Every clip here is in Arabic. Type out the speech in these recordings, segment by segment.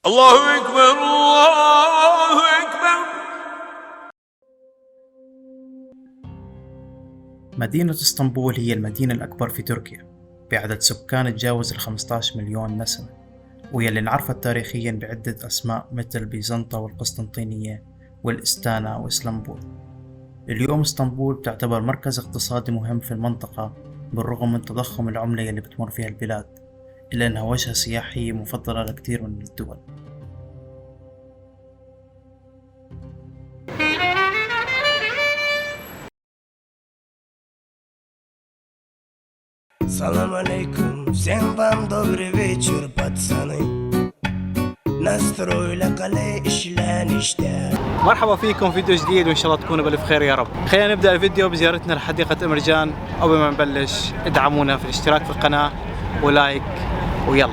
الله أكبر الله أكبر. مدينة اسطنبول هي المدينة الأكبر في تركيا بعدد سكان تجاوز 15 مليون نسمة، واللي انعرفت تاريخيا بعدة أسماء مثل بيزنطة والقسطنطينية والإستانا وإسلامبول. اليوم اسطنبول تعتبر مركز اقتصادي مهم في المنطقة بالرغم من تضخم العملة اللي بتمر فيها البلاد، إلا أنها وجهة سياحية مفضلة لكثير من الدول. Salam alaikum, всем вам добрый вечер, пацаны. Настрой لقلي إشلان اشتاق. مرحبا فيكم فيديو جديد وإن شاء الله تكونوا بألف خير يا رب. خلينا نبدأ الفيديو بزيارتنا لحديقة إمرجان. قبل ما نبلش ادعمونا في الاشتراك في القناة ولايك ويلا.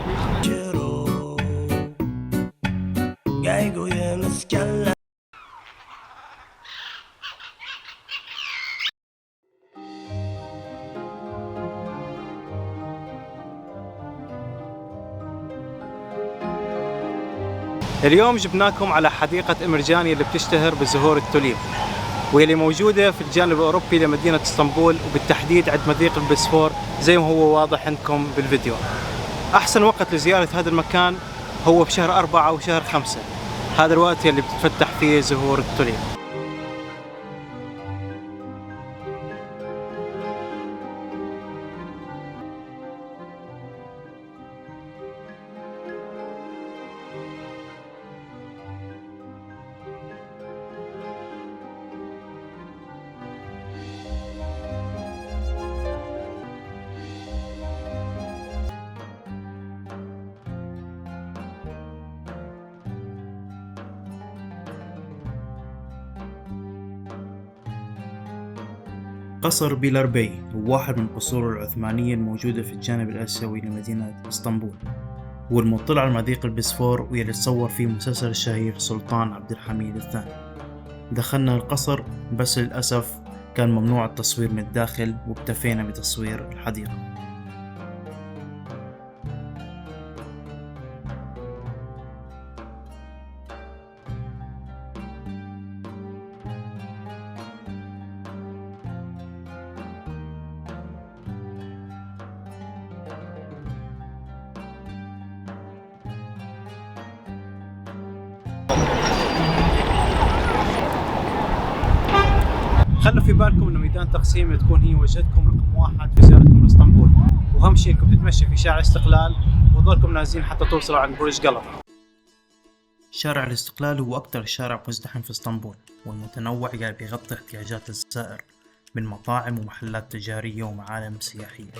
اليوم جبناكم على حديقة إمرجان اللي بتشتهر بزهور التوليب، واللي موجودة في الجانب الأوروبي لمدينة اسطنبول، وبالتحديد عند مضيق البسفور زي ما هو واضح عندكم بالفيديو. أحسن وقت لزيارة هذا المكان هو بشهر 4 وشهر 5، هذا الوقت اللي بتتفتح فيه زهور التوليب. قصر بيلربي هو واحد من القصور العثمانية الموجودة في الجانب الآسيوي لمدينة اسطنبول، والمطل على مضيق البسفور، واللي تصور فيه مسلسل الشهير سلطان عبد الحميد الثاني. دخلنا القصر بس للأسف كان ممنوع التصوير من الداخل، واكتفينا بتصوير الحديقة. خلوا في بالكم انه ميدان تقسيم تكون هي وجهتكم رقم 1 في زيارتكم لاسطنبول، واهم شيء انكم تتمشوا في شارع الاستقلال وتضلكم نازلين حتى توصلوا عند برج قلب. شارع الاستقلال هو اكثر شارع مزدحم في اسطنبول، والمتنوع اللي بيغطي احتياجات الزائر من مطاعم ومحلات تجارية ومعالم سياحية.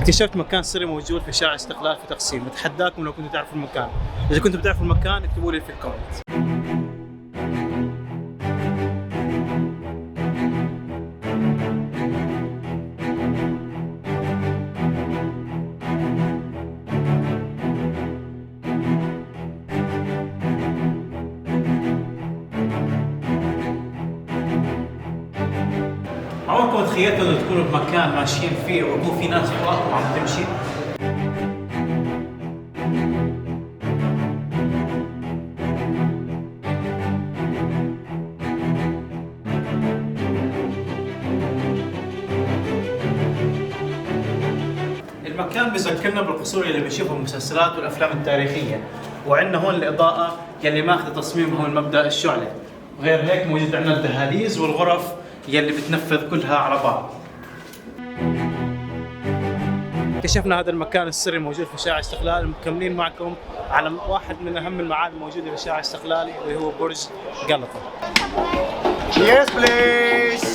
اكتشفت مكان سري موجود في شارع استقلال في تقسيم، بتحداكم لو كنتوا تعرفوا المكان. إذا كنتوا بتعرفوا المكان اكتبوا لي في الكومنت. عمركم تخيلتوا انه تكونوا بمكان ماشيين فيه ويكون في ناس وراكم عم تمشي؟ المكان بذكرنا بالقصور اللي بنشوفها بالمسلسلات والافلام التاريخيه، وعندنا هون الاضاءه يلي ماخذه تصميمها من مبدا الشعله، وغير هيك موجود عندنا الدهاليز والغرف يلي بتنفذ كلها على بعض. كشفنا هذا المكان السري موجود في شارع استقلال. مكملين معكم على واحد من اهم المعالم الموجوده في شارع استقلالي اللي هو برج قلطة. Yes, please.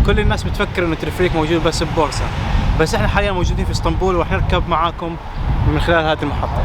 كل الناس بتفكر انه تلفريك موجود بس ببورصة، بس احنا حاليا موجودين في اسطنبول وراح نركب معاكم من خلال هذه المحطة.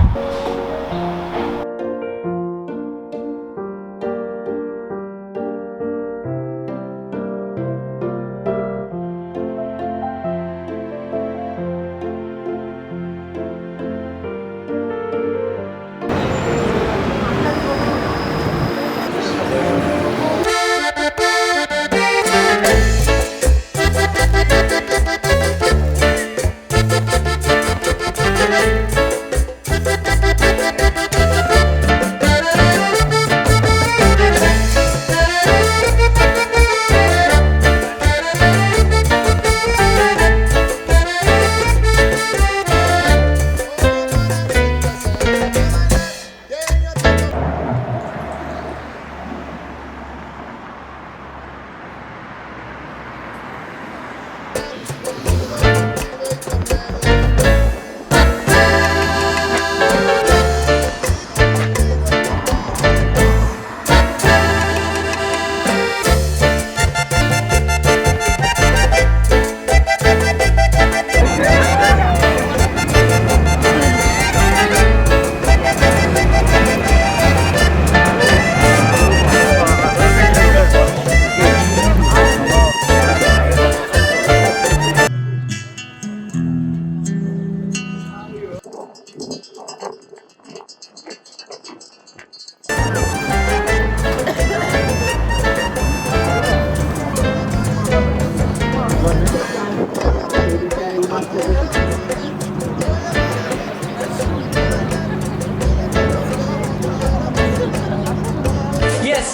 Yes,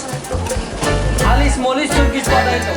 Ali Smolish Turkish potato.